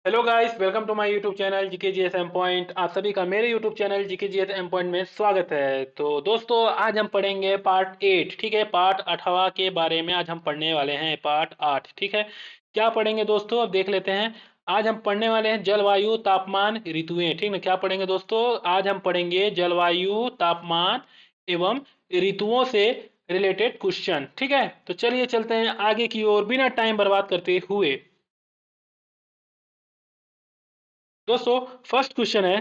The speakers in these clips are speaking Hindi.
Hello guys, welcome to my YouTube channel GK GS M point. आप सभी का मेरे YouTube channel GK GS M point में स्वागत है। तो दोस्तों, आज हम पढ़ेंगे पार्ट 8। ठीक है, पार्ट 8वां के बारे में आज हम पढ़ने वाले हैं। पार्ट 8। ठीक है, क्या पढ़ेंगे दोस्तों, अब देख लेते हैं। आज हम पढ़ने वाले हैं जलवायु, तापमान, ऋतुएं। ठीक ना, क्या पढ़ेंगे दोस्तों? आज हम पढ़ेंगे जलवायु, तापमान एवं ऋतुओं से रिलेटेड क्वेश्चन। ठीक है, तो चलिए चलते हैं आगे की ओर बिना टाइम बर्बाद करते हुए। दोस्तों, फर्स्ट क्वेश्चन है,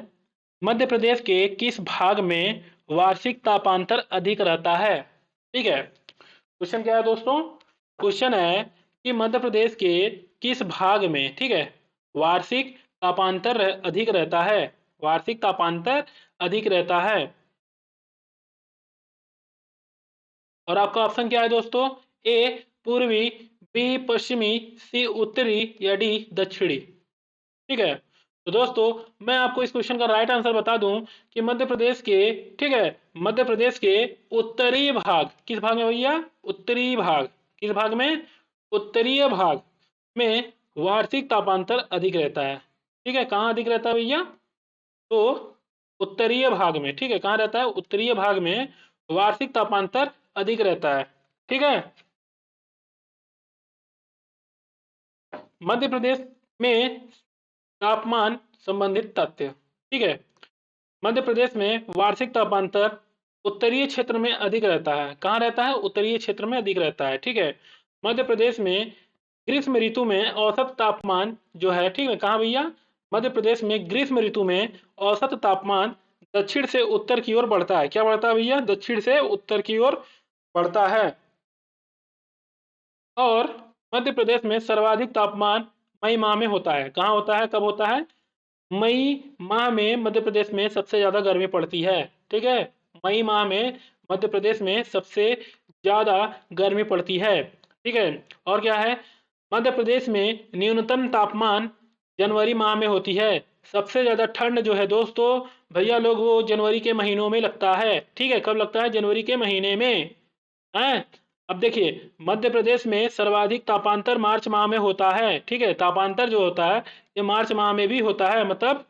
मध्य प्रदेश के किस भाग में वार्षिक तापांतर अधिक रहता है? ठीक है, क्वेश्चन क्या है दोस्तों? क्वेश्चन है कि मध्य प्रदेश के किस भाग में, ठीक है, वार्षिक तापांतर अधिक रहता है। वार्षिक तापांतर अधिक रहता है। और आपका ऑप्शन क्या है दोस्तों? ए पूर्वी, बी पश्चिमी, सी उत्तरी या डी दक्षिणी। ठीक है, तो दोस्तों मैं आपको इस क्वेश्चन का राइट आंसर बता दूं कि मध्य प्रदेश के, ठीक है, मध्य प्रदेश के उत्तरी भाग, किस भाग में भैया? उत्तरी भाग। किस भाग में? उत्तरीय भाग में वार्षिक तापांतर अधिक रहता है। ठीक है, कहाँ अधिक रहता है भैया? तो उत्तरीय भाग में। ठीक है, कहाँ रहता है? उत्तरीय भाग में वार्षिक तापांतर अधिक रहता है। ठीक है, मध्य प्रदेश में तापमान संबंधित तथ्य। ठीक है, मध्य प्रदेश में वार्षिक तापांतर उत्तरीय क्षेत्र में अधिक रहता है। कहाँ रहता है? उत्तरीय क्षेत्र में अधिक रहता है। ठीक है, मध्य प्रदेश में ग्रीष्म ऋतु में औसत तापमान जो है, ठीक है, कहाँ भैया? मध्य प्रदेश में ग्रीष्म ऋतु में औसत तापमान दक्षिण से उत्तर की ओर बढ़ता है। क्या बढ़ता है भैया? दक्षिण से उत्तर की ओर बढ़ता है। और मध्य प्रदेश में सर्वाधिक तापमान मई माह में होता है। कहाँ होता है, कब होता है? मई माह में मध्य प्रदेश में सबसे ज्यादा गर्मी पड़ती है। ठीक है, मई माह में मध्य प्रदेश में सबसे ज्यादा गर्मी पड़ती है। ठीक है, और क्या है? मध्य प्रदेश में न्यूनतम तापमान जनवरी माह में होती है। सबसे ज्यादा ठंड जो है दोस्तों भैया लोग, वो जनवरी के महीनों में लगता है। ठीक है, कब लगता है? जनवरी के महीने में है। अब देखिए, मध्य प्रदेश में सर्वाधिक तापांतर मार्च माह में होता है। ठीक है, तापांतर जो होता है ये मार्च माह में भी होता है, मतलब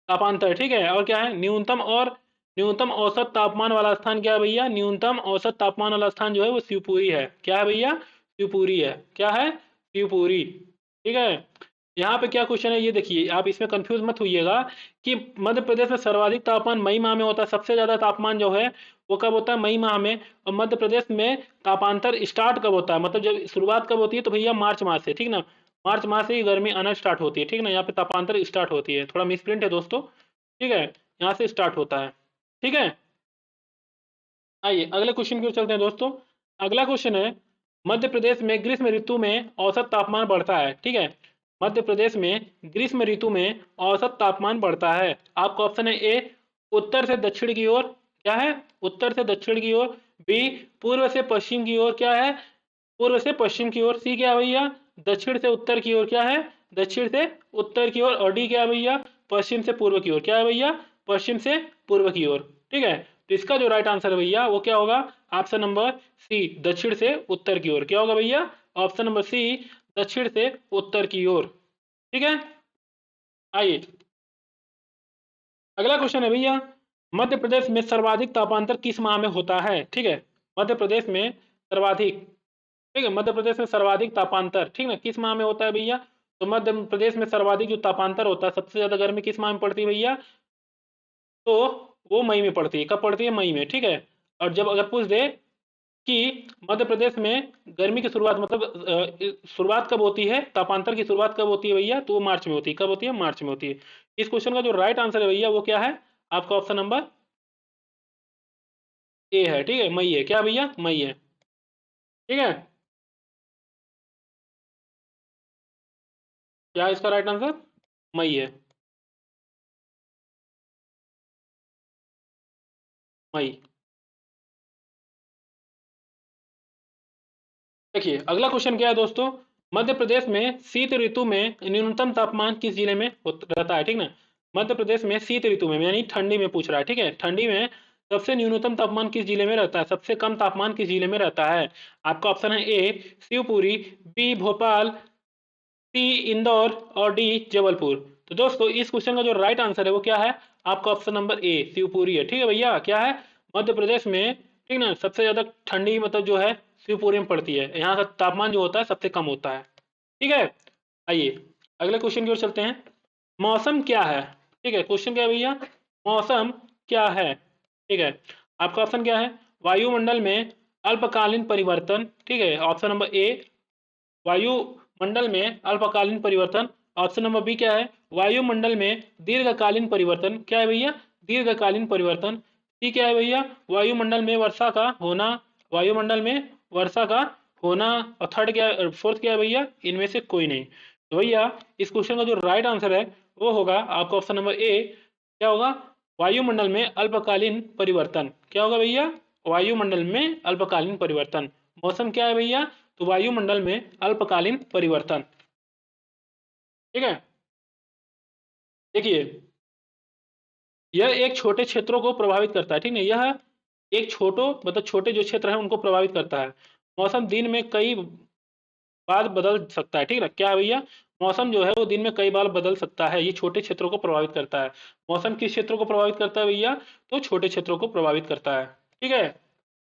तापांतर। ठीक है, और क्या है? न्यूनतम और न्यूनतम औसत तापमान वाला स्थान क्या है भैया? न्यूनतम औसत तापमान वाला स्थान जो है वो शिवपुरी है। क्या है भैया? शिवपुरी है। क्या है? शिवपुरी। ठीक है, यहाँ पे क्या क्वेश्चन है ये देखिए, आप इसमें कंफ्यूज मत होइएगा कि मध्य प्रदेश में सर्वाधिक तापमान मई माह में होता है। सबसे ज्यादा तापमान जो है वो कब होता है? मई माह में। और मध्य प्रदेश में तापांतर स्टार्ट कब होता है, मतलब जब शुरुआत कब होती है? तो भैया मार्च माह से। ठीक ना, मार्च माह से ही गर्मी आना स्टार्ट होती है। ठीक ना, यहाँ पे तापांतर स्टार्ट होती है। थोड़ा मिसप्रिंट है दोस्तों। ठीक है, यहाँ से स्टार्ट होता है। ठीक है, आइए अगले क्वेश्चन की ओर चलते हैं दोस्तों। अगला क्वेश्चन है, मध्य प्रदेश में ग्रीष्म ऋतु में औसत तापमान बढ़ता है। ठीक है, मध्य प्रदेश में ग्रीष्म ऋतु में औसत तापमान बढ़ता है। आपका ऑप्शन है ए उत्तर से दक्षिण की ओर। क्या है? उत्तर से दक्षिण की ओर। बी पूर्व से पश्चिम की ओर। क्या है? पूर्व से पश्चिम की ओर। सी क्या है भैया? दक्षिण से उत्तर की ओर। क्या है? दक्षिण से उत्तर की ओर। और डी क्या है भैया? पश्चिम से पूर्व की ओर। क्या है भैया? पश्चिम से पूर्व की ओर। ठीक है, तो इसका जो राइट आंसर है भैया वो क्या होगा? ऑप्शन नंबर सी, दक्षिण से उत्तर की ओर। क्या होगा भैया? ऑप्शन नंबर सी, दक्षिण से उत्तर की ओर। ठीक है, आइए अगला क्वेश्चन है भैया, मध्य प्रदेश में सर्वाधिक तापांतर किस माह में होता है? ठीक है, मध्य प्रदेश में सर्वाधिक, ठीक है, मध्य प्रदेश में सर्वाधिक तापांतर, ठीक ना, किस माह में होता है भैया? तो मध्य प्रदेश में सर्वाधिक जो तापांतर होता है, सबसे ज्यादा गर्मी किस माह में पड़ती है भैया? तो वो मई में पड़ती है। कब पड़ती है? मई में। ठीक है, और जब अगर पूछ दे कि मध्य प्रदेश में गर्मी की शुरुआत, मतलब शुरुआत कब होती है, तापांतर की शुरुआत कब होती है भैया? तो वो मार्च में होती है। कब होती है? मार्च में होती है। इस क्वेश्चन का जो राइट आंसर है भैया वो क्या है? आपका ऑप्शन नंबर ए है। ठीक है, मई है। क्या भैया? मई है। ठीक है, क्या है इसका राइट आंसर? मई है। मई। देखिए अगला क्वेश्चन क्या है दोस्तों, मध्य प्रदेश में शीत ऋतु में न्यूनतम तापमान किस जिले में रहता है? ठीक ना, मध्य प्रदेश में शीत ऋतु में यानी ठंडी में पूछ रहा है। ठीक है, ठंडी में सबसे न्यूनतम तापमान किस जिले में रहता है? सबसे कम तापमान किस जिले में रहता है? आपका ऑप्शन है ए शिवपुरी, बी भोपाल, सी इंदौर और डी जबलपुर। तो दोस्तों इस क्वेश्चन का जो राइट आंसर है वो क्या है, आपका ऑप्शन नंबर ए शिवपुरी है। ठीक है भैया, क्या है, मध्य प्रदेश में, ठीक ना, सबसे ज्यादा ठंडी मतलब जो है शिवपुरी में पड़ती है। यहाँ का तापमान जो होता है सबसे कम होता है। ठीक है, आइए अगले क्वेश्चन की ओर चलते हैं। मौसम क्या है, ठीक है, क्वेश्चन क्या है भैया, मौसम क्या है। ठीक है, आपका ऑप्शन क्या है, वायुमंडल में अल्पकालीन परिवर्तन। ठीक है, ऑप्शन नंबर ए वायुमंडल में अल्पकालीन परिवर्तन। ऑप्शन नंबर बी क्या है, वायुमंडल में दीर्घकालीन परिवर्तन। क्या है भैया, दीर्घकालीन परिवर्तन। सी क्या है भैया, वायुमंडल में वर्षा का होना, वायुमंडल में वर्षा का होना। और थर्ड क्या, फोर्थ क्या है भैया, इनमें से कोई नहीं। तो भैया इस क्वेश्चन का जो राइट आंसर है वो होगा आपका ऑप्शन नंबर ए, क्या होगा, वायुमंडल में अल्पकालीन परिवर्तन। क्या होगा भैया, वायुमंडल में अल्पकालीन परिवर्तन। मौसम क्या है भैया, तो वायुमंडल में अल्पकालीन परिवर्तन। ठीक है, देखिए यह एक छोटे क्षेत्रों को प्रभावित करता है। ठीक है, यह एक छोटो मतलब छोटे जो क्षेत्र है उनको प्रभावित करता है। मौसम दिन में कई बार बदल सकता है। ठीक है, क्या है भैया, मौसम जो है वो दिन में कई बार बदल सकता है, ये छोटे क्षेत्रों को प्रभावित करता है। मौसम किस क्षेत्रों को प्रभावित करता है भैया, तो छोटे क्षेत्रों को प्रभावित करता है। ठीक है,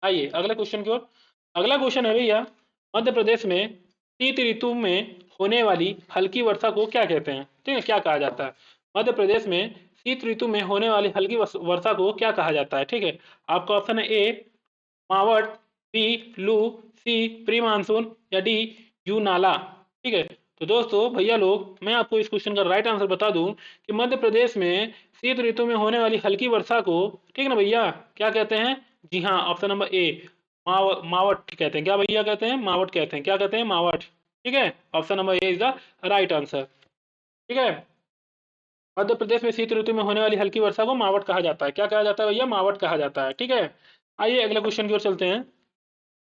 आइए अगले क्वेश्चन की ओर। अगला क्वेश्चन है भैया, मध्य प्रदेश में शीत ऋतु में होने वाली हल्की वर्षा को क्या कहते हैं। ठीक है, क्या कहा जाता है, मध्य प्रदेश में शीत ऋतु में होने वाली हल्की वर्षा को क्या कहा जाता है। ठीक है, आपका ऑप्शन है ए मावट, बी लू, सी प्री मानसून, या डी यू नाला। ठीक है, तो दोस्तों भैया लोग मैं आपको इस क्वेश्चन का राइट आंसर बता दूं कि मध्य प्रदेश में शीत ऋतु में होने वाली हल्की वर्षा को, ठीक है ना भैया, क्या कहते हैं, जी हाँ ऑप्शन नंबर ए मावट कहते हैं। क्या भैया कहते हैं, मावट कहते हैं। क्या कहते हैं, मावट। ठीक है, option number A is the right answer. ठीक है, मध्य प्रदेश में शीत ऋतु में होने वाली हल्की वर्षा को मावट कहा जाता है। क्या कहा जाता है भैया, मावट कहा जाता है। ठीक है, आइए अगले क्वेश्चन की ओर चलते हैं।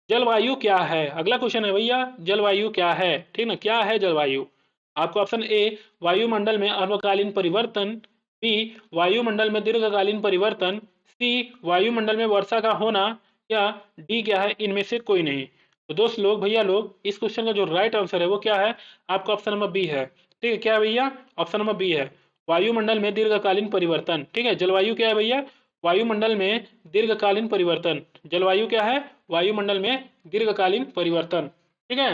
जलवायु क्या है, अगला क्वेश्चन है भैया, जलवायु क्या है। ठीक ना, क्या है जलवायु, आपको ऑप्शन ए वायुमंडल में अल्पकालीन परिवर्तन, बी वायुमंडल में दीर्घकालीन परिवर्तन, सी वायुमंडल में वर्षा का होना, या डी क्या है, इनमें से कोई नहीं। तो दोस्त लोग भैया लोग इस क्वेश्चन का जो राइट आंसर है वो क्या है, आपका ऑप्शन नंबर बी है। ठीक है, क्या है भैया, ऑप्शन नंबर बी है, वायुमंडल में दीर्घकालीन परिवर्तन। ठीक है, जलवायु क्या है भैया, वायुमंडल में दीर्घकालीन परिवर्तन। जलवायु क्या है, वायुमंडल में दीर्घकालीन परिवर्तन। ठीक है,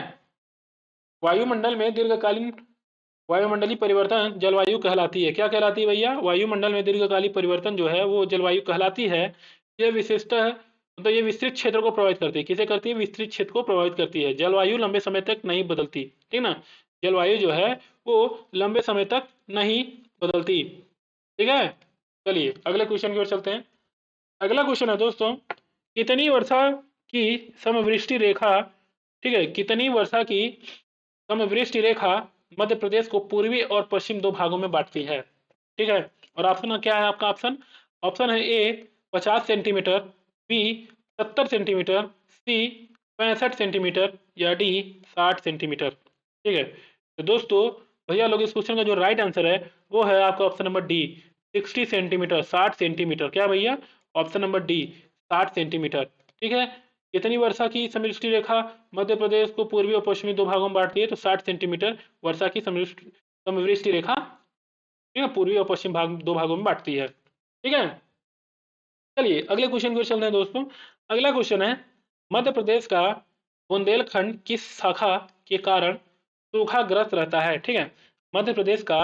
वायुमंडल में दीर्घकालीन वायुमंडलीय परिवर्तन जलवायु कहलाती है। क्या कहलाती है भैया, वायुमंडल में दीर्घकालीन परिवर्तन जो है वो जलवायु कहलाती है। ये विशेषतः मतलब ये विस्तृत क्षेत्र को प्रभावित करती है। किसे करती है, विस्तृत क्षेत्र को प्रभावित करती है। जलवायु लंबे समय तक नहीं बदलती। ठीक ना, जलवायु जो है वो लंबे समय तक नहीं बदलती। ठीक है, चलिए अगले क्वेश्चन की ओर चलते हैं। अगला क्वेश्चन है दोस्तों, कितनी वर्षा की समवृष्टि रेखा, ठीक है, कितनी वर्षा की समवृष्टि रेखा मध्य प्रदेश को पूर्वी और पश्चिम दो भागों में बांटती है। ठीक है, और ऑप्शन क्या है, आपका ऑप्शन ऑप्शन है ए 50 सेंटीमीटर, बी 70 सेंटीमीटर, सी 65 सेंटीमीटर, या डी 60 सेंटीमीटर। ठीक है, तो दोस्तों भैया लोग इस क्वेश्चन का जो राइट आंसर है वो है आपका option number D 60 centimetre, 60 centimetre. क्या भैया, ऑप्शन नंबर डी 60 सेंटीमीटर। ठीक है, कितनी वर्षा की समवृष्टि रेखा मध्य प्रदेश को पूर्वी और पश्चिमी दो भागों में बांटती है, तो 60 सेंटीमीटर वर्षा की समवृष्टि रेखा, ठीक है, पूर्वी और पश्चिम भाग दो भागों में बांटती है। ठीक है, चलिए अगले क्वेश्चन की ओर चलते हैं दोस्तों। अगला क्वेश्चन है, मध्य प्रदेश का बुंदेलखंड किस शाखा के कारण सूखाग्रस्त रहता है। ठीक है, मध्य प्रदेश का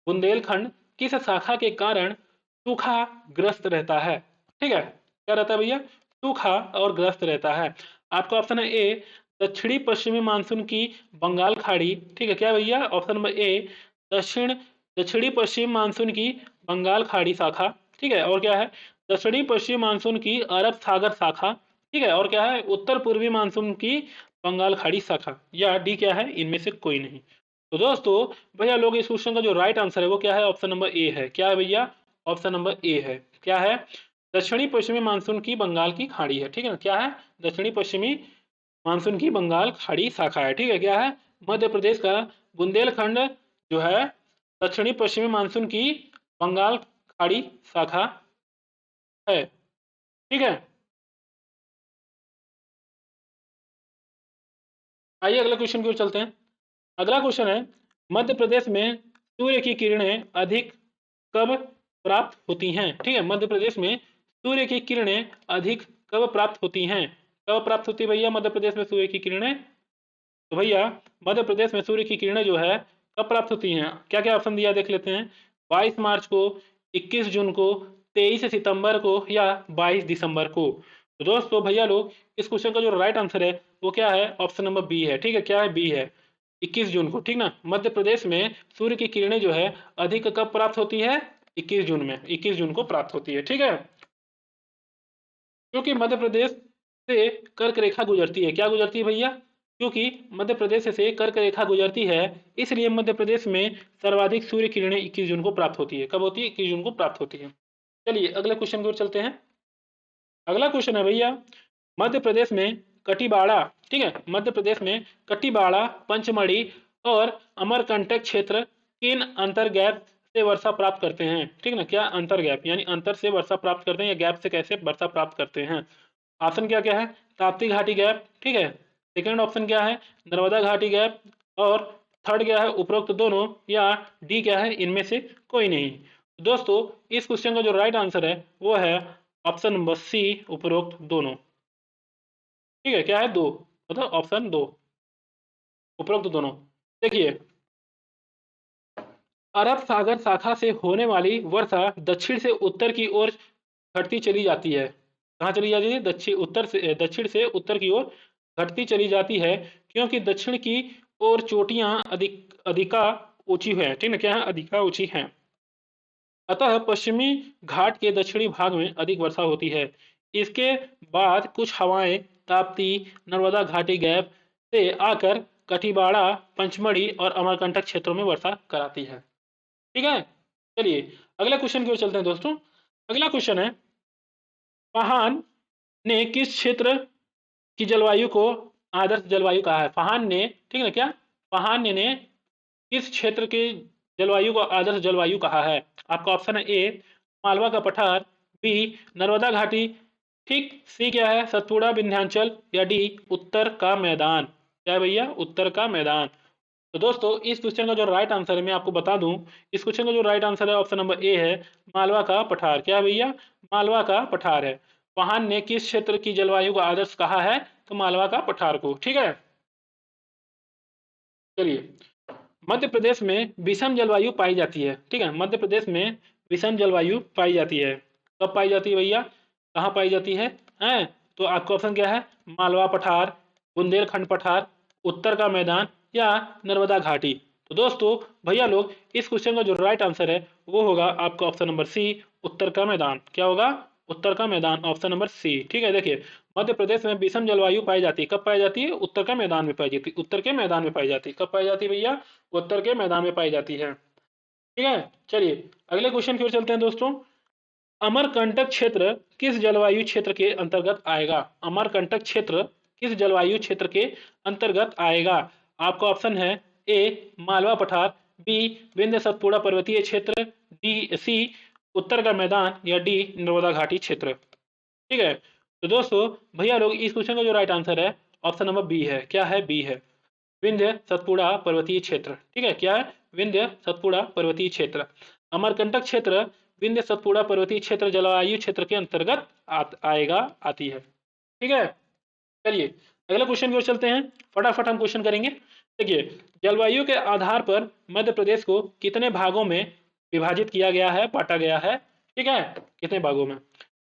बुंदेलखंड किस शाखा के कारण सूखाग्रस्त रहता है। ठीक है, क्या रहता है भैया, सूखा और ग्रस्त रहता है। आपका ऑप्शन है ए दक्षिणी पश्चिमी मानसून की बंगाल खाड़ी। ठीक है, क्या भैया, ऑप्शन नंबर ए दक्षिण दक्षिणी पश्चिम मानसून की बंगाल खाड़ी शाखा। ठीक है, और क्या है, दक्षिणी पश्चिम मानसून की अरब सागर शाखा। ठीक है, और क्या है, उत्तर पूर्वी मानसून की बंगाल खाड़ी शाखा, या डी क्या है, इनमें से कोई नहीं। तो दोस्तों भैया लोग इस क्वेश्चन का जो राइट आंसर है वो क्या है, ऑप्शन नंबर ए है। क्या है भैया, ऑप्शन नंबर ए है, क्या है, दक्षिणी पश्चिमी मानसून की बंगाल की खाड़ी है। ठीक है ना, क्या है, दक्षिणी पश्चिमी मानसून की बंगाल खाड़ी शाखा है। ठीक है, क्या है, मध्य प्रदेश का बुंदेलखंड जो है दक्षिणी पश्चिमी मानसून की बंगाल खाड़ी शाखा है। ठीक है, आइए अगले क्वेश्चन की ओर चलते हैं। अगला क्वेश्चन है, मध्य प्रदेश में सूर्य की किरणें अधिक कब प्राप्त होती हैं? ठीक है, मध्य प्रदेश में सूर्य की किरणें अधिक कब प्राप्त होती हैं? कब प्राप्त होती है भैया मध्य प्रदेश में सूर्य की किरणें? तो भैया मध्य प्रदेश में सूर्य की किरणें जो है कब प्राप्त होती हैं? क्या क्या ऑप्शन दिया देख लेते हैं। 22 मार्च को, 21 जून को, 23 सितंबर को या 22 दिसंबर को। तो दोस्तों भैया लोग इस क्वेश्चन का जो राइट आंसर है वो क्या है? ऑप्शन नंबर बी है। ठीक है, क्या है? बी है, 21 जून को। ठीक ना, मध्य प्रदेश में सूर्य की किरणें जो है अधिक कब प्राप्त होती है? 21 जून में, 21 जून को प्राप्त होती है। ठीक है, क्योंकि मध्य प्रदेश से कर्क रेखा गुजरती है। क्या गुजरती है भैया? क्योंकि मध्य प्रदेश से कर्क रेखा गुजरती है, इसलिए मध्य प्रदेश में सर्वाधिक सूर्य किरणें 21 जून को प्राप्त होती है। कब होती है? 21 जून को प्राप्त होती है। चलिए अगले क्वेश्चन की ओर चलते हैं। अगला क्वेश्चन है भैया, मध्य प्रदेश में कटिबाड़ा, ठीक है, मध्य प्रदेश में कटिबाड़ा, पंचमढ़ी और अमरकंटक क्षेत्र किन अंतर गैप से वर्षा प्राप्त करते हैं? ठीक ना, क्या अंतर गैप यानी अंतर से वर्षा प्राप्त करते हैं या गैप से कैसे वर्षा प्राप्त करते हैं? ऑप्शन क्या क्या है? ताप्ती घाटी गैप, ठीक है, सेकंड ऑप्शन क्या है? नर्मदा घाटी गैप, और थर्ड क्या है? उपरोक्त दोनों, या डी क्या है? इनमें से कोई नहीं। दोस्तों इस क्वेश्चन का जो राइट आंसर है वो है ऑप्शन नंबर सी, उपरोक्त दोनों। ठीक है, क्या है? दो, मतलब ऑप्शन दो, उपरोक्त दोनों। देखिए, अरब सागर शाखा से होने वाली वर्षा दक्षिण से उत्तर की ओर घटती चली जाती है। कहाँ चली जाती है? दक्षिण से उत्तर की ओर घटती चली जाती है, क्योंकि दक्षिण की ओर चोटियां अधिका ऊंची है। ठीक है, क्या है? अधिका ऊंची है। अतः पश्चिमी घाट के दक्षिणी भाग में अधिक वर्षा होती है। इसके बाद कुछ हवाएं ताप्ती नर्मदा घाटी गैप से आकर कटिबाड़ा, पंचमढ़ी और अमरकंटक क्षेत्रों में वर्षा कराती है। ठीक है, चलिए अगला क्वेश्चन की ओर चलते हैं दोस्तों। अगला क्वेश्चन है, फहान ने किस क्षेत्र की जलवायु को आदर्श जलवायु कहा है? फहान ने, ठीक है क्या, फहान ने किस क्षेत्र की जलवायु को आदर्श जलवायु कहा है? आपका ऑप्शन है ए मालवा का पठार, बी नर्मदा घाटी, ठीक, सी क्या है? सतपुड़ा विंध्याचल, या डी उत्तर का मैदान। क्या है भैया? उत्तर का मैदान। तो दोस्तों इस क्वेश्चन का जो राइट आंसर है मैं आपको बता दूं, इस क्वेश्चन का जो राइट आंसर है ऑप्शन नंबर ए है, मालवा का पठार। क्या है भैया? मालवा का पठार है। फहान ने किस क्षेत्र की जलवायु को आदर्श कहा है? तो मालवा का पठार को। ठीक है, चलिए मध्य प्रदेश में विषम जलवायु पाई जाती है। ठीक है, मध्य प्रदेश में विषम जलवायु पाई जाती है। कब पाई जाती है भैया? कहाँ पाई जाती है? हैं, तो आपका ऑप्शन क्या है? मालवा पठार, बुंदेलखंड पठार, उत्तर का मैदान, या नर्मदा घाटी। तो दोस्तों भैया लोग इस क्वेश्चन का जो राइट आंसर है वो होगा आपका ऑप्शन नंबर सी, उत्तर का मैदान। क्या होगा? उत्तर का मैदान, ऑप्शन नंबर सी। ठीक है, देखिए मध्य प्रदेश में विषम जलवायु पाई जाती है। कब पाई जाती है? उत्तर का मैदान में पाई जाती है। उत्तर के मैदान में पाई जाती है। कब पाई जाती है भैया? उत्तर के मैदान में पाई जाती है। ठीक है, चलिए अगले क्वेश्चन की ओर चलते हैं दोस्तों। अमरकंटक क्षेत्र किस जलवायु क्षेत्र के अंतर्गत आएगा? अमरकंटक क्षेत्र किस जलवायु क्षेत्र के अंतर्गत आएगा? आपका ऑप्शन है ए मालवा पठार, बी विंध्य सतपुड़ा पर्वतीय क्षेत्र, डी सी उत्तर का मैदान, या डी नर्मदा घाटी क्षेत्र। ठीक है, तो दोस्तों भैया लोग इस क्वेश्चन का जो राइट आंसर है ऑप्शन नंबर बी है। क्या है? बी है, विंध्य सतपुड़ा पर्वतीय क्षेत्र। ठीक है, क्या है? विंध्य सतपुड़ा पर्वतीय क्षेत्र। अमरकंटक क्षेत्र विंध्य सतपुड़ा पर्वतीय क्षेत्र जलवायु क्षेत्र के अंतर्गत आती है। ठीक है, चलिए अगला क्वेश्चन की ओर चलते हैं। फटाफट हम क्वेश्चन करेंगे। देखिए, जलवायु के आधार पर मध्य प्रदेश को कितने भागों में विभाजित किया गया है, बांटा गया है? ठीक है, कितने भागों में?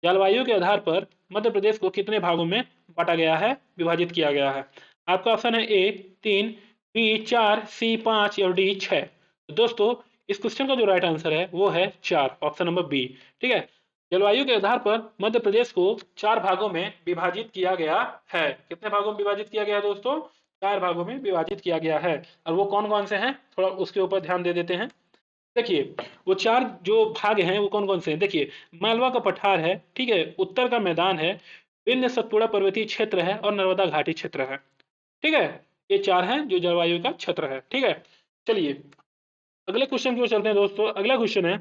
जलवायु के आधार पर मध्य प्रदेश को कितने भागों में बांटा गया है, विभाजित किया गया है? आपका ऑप्शन है ए 3, बी 4, सी 5 और डी 6। दोस्तों इस क्वेश्चन का जो राइट आंसर है वो है 4, ऑप्शन नंबर बी। ठीक है, जलवायु के आधार पर मध्य प्रदेश को 4 भागों में विभाजित किया गया है। कितने भागों में विभाजित किया गया है दोस्तों? 4 भागों में विभाजित किया गया है। और वो कौन कौन से हैं, थोड़ा उसके ऊपर ध्यान दे देते हैं। देखिए वो 4 जो भाग हैं वो कौन कौन से हैं। देखिए, मालवा का पठार है, ठीक है, उत्तर का मैदान है, विंध्य सतपुड़ा पर्वतीय क्षेत्र है, और नर्मदा घाटी क्षेत्र है। ठीक है, ये 4 हैं जो जलवायु का क्षेत्र है। ठीक है, चलिए अगले क्वेश्चन की ओर चलते हैं दोस्तों। अगला क्वेश्चन है,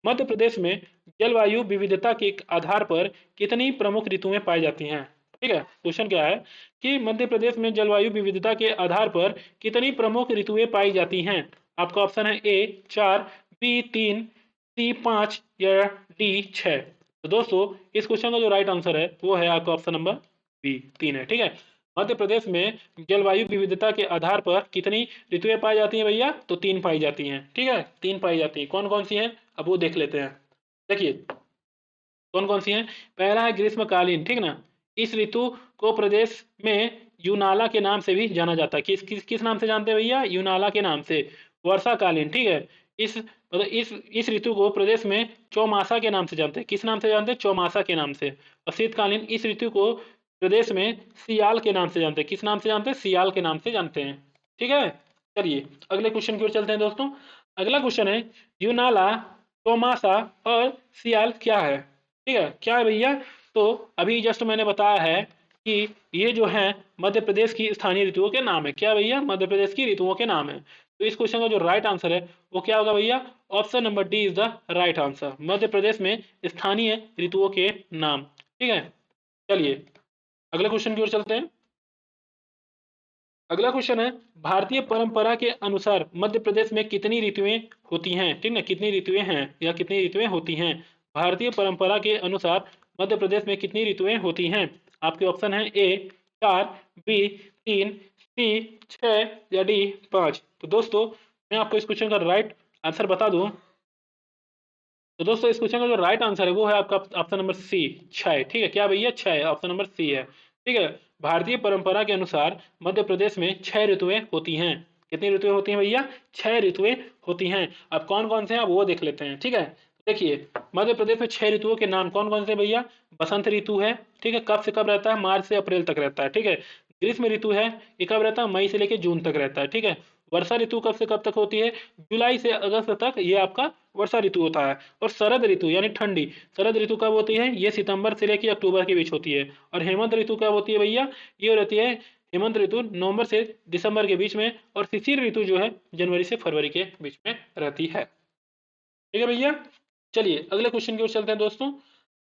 मध्य प्रदेश में जलवायु विविधता के आधार पर कितनी प्रमुख ऋतुएं पाई जाती हैं? ठीक है, क्वेश्चन क्या है कि मध्य प्रदेश में जलवायु विविधता के आधार पर कितनी प्रमुख ऋतुएं पाई जाती हैं? आपका ऑप्शन है ए 4, बी 3, सी 5 या डी 6। तो दोस्तों इस क्वेश्चन का जो राइट आंसर है वो है आपका ऑप्शन नंबर बी 3 है। ठीक है, मध्य प्रदेश में जलवायु विविधता के आधार पर कितनी ऋतुएं पाई जाती हैं भैया? तो 3 पाई जाती हैं। ठीक है, 3 पाई जाती हैं। कौन कौन सी हैं अब वो देख लेते हैं। देखिए कौन कौन सी हैं। पहला है ग्रीष्मकालीन, ठीक ना। इस ऋतु को प्रदेश में यूनाला के नाम से भी जाना जाता है। किस नाम से जानते हैं भैया? यूनाला के नाम से। वर्षाकालीन, ठीक है, इस ऋतु को प्रदेश में चौमासा के नाम से जानते हैं। किस नाम से जानते हैं? चौमासा के नाम से। और शीतकालीन इस ऋतु को प्रदेश में सियाल के नाम से जानते हैं। किस नाम से जानते हैं? सियाल के नाम से जानते हैं। ठीक है, चलिए अगले क्वेश्चन की ओर चलते हैं दोस्तों। अगला क्वेश्चन है यूनाला, चौमासा और सियाल क्या है? ठीक है, क्या है भैया? तो अभी जस्ट मैंने बताया है कि ये जो है मध्य प्रदेश की स्थानीय ऋतुओं के नाम है। क्या भैया? मध्य प्रदेश की ऋतुओं के नाम है। तो इस क्वेश्चन का जो राइट आंसर है वो क्या होगा भैया? Option number D is the right answer. Madhya Pradesh में स्थानीय ऋतुओं के नाम। ठीक है, चलिए अगले क्वेश्चन की ओर चलते हैं। अगला क्वेश्चन है भारतीय परंपरा के अनुसार मध्य प्रदेश में कितनी ऋतुएं होती हैं? ठीक ना, कितनी ऋतुएं हैं या कितनी ऋतुएं होती हैं? भारतीय परंपरा के अनुसार मध्य प्रदेश में कितनी ऋतुएं होती हैं? आपके ऑप्शन है ए 4, बी 3, सी 6 या डी 5। तो दोस्तों मैं आपको इस क्वेश्चन का राइट आंसर बता दूं। तो दोस्तों इस क्वेश्चन का जो राइट आंसर है वो है आपका ऑप्शन नंबर सी 6। ठीक है, क्या भैया? 6, ऑप्शन नंबर सी है। ठीक है, भारतीय परंपरा के अनुसार मध्य प्रदेश में 6 ऋतुएं होती हैं। कितनी ऋतुएं होती हैं भैया? 6 ऋतुएं होती हैं। अब कौन कौन से हैं अब वो देख लेते हैं। ठीक है, देखिए मध्य प्रदेश में 6 ऋतुओं के नाम कौन कौन से भैया? बसंत ऋतु है, ठीक है, कब से कब रहता है? मार्च से अप्रैल तक रहता है। ठीक है, ग्रीष्म ऋतु है, ये कब रहता है? मई से लेकर जून तक रहता है। ठीक है, वर्षा ऋतु कब से कब तक होती है? जुलाई से अगस्त तक ये आपका वर्षा ऋतु होता है। और शरद ऋतु यानी ठंडी, शरद ऋतु कब होती है? ये सितंबर से लेकर अक्टूबर के बीच होती है। और हेमंत ऋतु कब होती है भैया? ये रहती है हेमंत ऋतु नवंबर से दिसंबर के बीच में। और शिशिर ऋतु जो है जनवरी से फरवरी के बीच में रहती है। ठीक है भैया, चलिए अगले क्वेश्चन की ओर चलते हैं दोस्तों।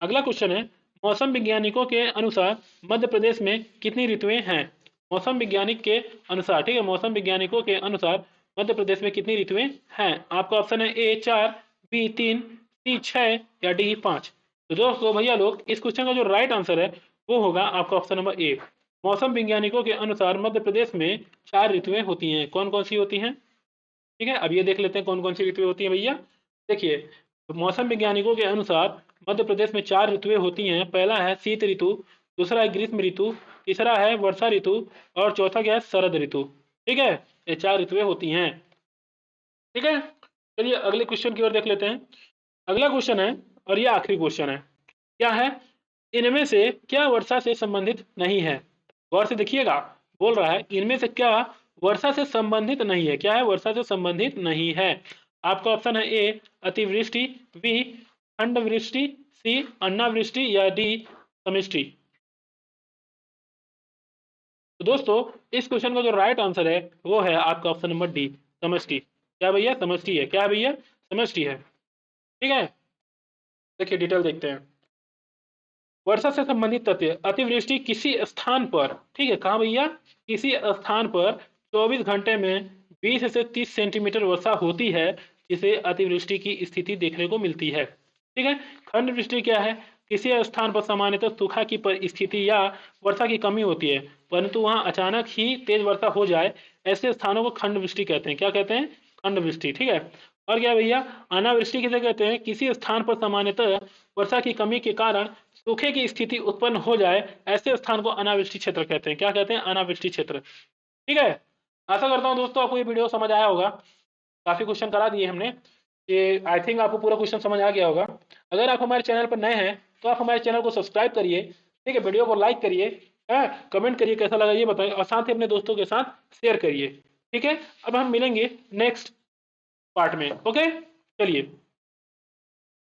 अगला क्वेश्चन है मौसम वैज्ञानिकों के अनुसार मध्य प्रदेश में कितनी ऋतुएं हैं? मौसम वैज्ञानिक के अनुसार, ठीक है, मौसम वैज्ञानिकों के अनुसार मध्य प्रदेश में कितनी ऋतुएं हैं? आपका ऑप्शन है ए 4, बी 3, सी 6 या डी 5। तो दोस्तों भैया लोग इस क्वेश्चन का जो राइट आंसर है वो होगा आपका ऑप्शन नंबर ए। मौसम वैज्ञानिकों के अनुसार मध्य प्रदेश में 4 ऋतुएं होती हैं। कौन कौन सी होती हैं? ठीक है, अब ये देख लेते हैं कौन कौन सी ऋतुएं होती हैं भैया। देखिए मौसम वैज्ञानिकों के अनुसार मध्य प्रदेश में 4 ऋतुएं होती हैं। पहला है शीत ऋतु, दूसरा है ग्रीष्म ऋतु, तीसरा है वर्षा ऋतु और चौथा क्या है? शरद ऋतु। ठीक है, ये 4 ऋतुएं होती हैं। ठीक है, चलिए अगले क्वेश्चन की ओर देख लेते हैं। अगला क्वेश्चन है और ये आखिरी क्वेश्चन है। क्या है? इनमें से क्या वर्षा से संबंधित नहीं है? गौर से देखिएगा, बोल रहा है इनमें से क्या वर्षा से संबंधित नहीं है? क्या है? वर्षा से संबंधित नहीं है। आपका ऑप्शन है ए अतिवृष्टि, बी खंडवृष्टि, सी अन्नावृष्टि या डी समृष्टि। तो दोस्तों इस क्वेश्चन का जो राइट आंसर है वो है आपका ऑप्शन नंबर डी समष्टि। क्या भैया? समष्टि है। क्या है भैया? समष्टि है। ठीक है, देखिए डिटेल देखते हैं। वर्षा से संबंधित तथ्य, अतिवृष्टि किसी स्थान पर, ठीक है, कहाँ भैया? किसी स्थान पर 24 घंटे में 20 से 30 सेंटीमीटर वर्षा होती है, जिसे अतिवृष्टि की स्थिति देखने को मिलती है। ठीक है, खंड वृष्टि क्या है? किसी स्थान पर सामान्यतः सूखा की स्थिति या वर्षा की कमी होती है, परंतु वहां अचानक ही तेज वर्षा हो जाए, ऐसे स्थानों को खंड वृष्टि कहते हैं। क्या कहते हैं? खंड वृष्टि। ठीक है, और क्या भैया? अनावृष्टि किसे कहते हैं? किसी स्थान पर सामान्यतः वर्षा की कमी के कारण सूखे की स्थिति उत्पन्न हो जाए, ऐसे स्थान को अनावृष्टि क्षेत्र कहते हैं। क्या कहते हैं? अनावृष्टि क्षेत्र। ठीक है, आशा करता हूँ दोस्तों आपको ये वीडियो समझ आया होगा। काफी क्वेश्चन करा दिए हमने, ये आई थिंक आपको पूरा क्वेश्चन समझ आ गया होगा। अगर आप हमारे चैनल पर नए हैं तो आप हमारे चैनल को सब्सक्राइब करिए। ठीक है, वीडियो को लाइक करिए, कमेंट करिए कैसा लगा ये बताइए, और साथ ही अपने दोस्तों के साथ शेयर करिए। ठीक है, अब हम मिलेंगे नेक्स्ट पार्ट में। ओके, चलिए।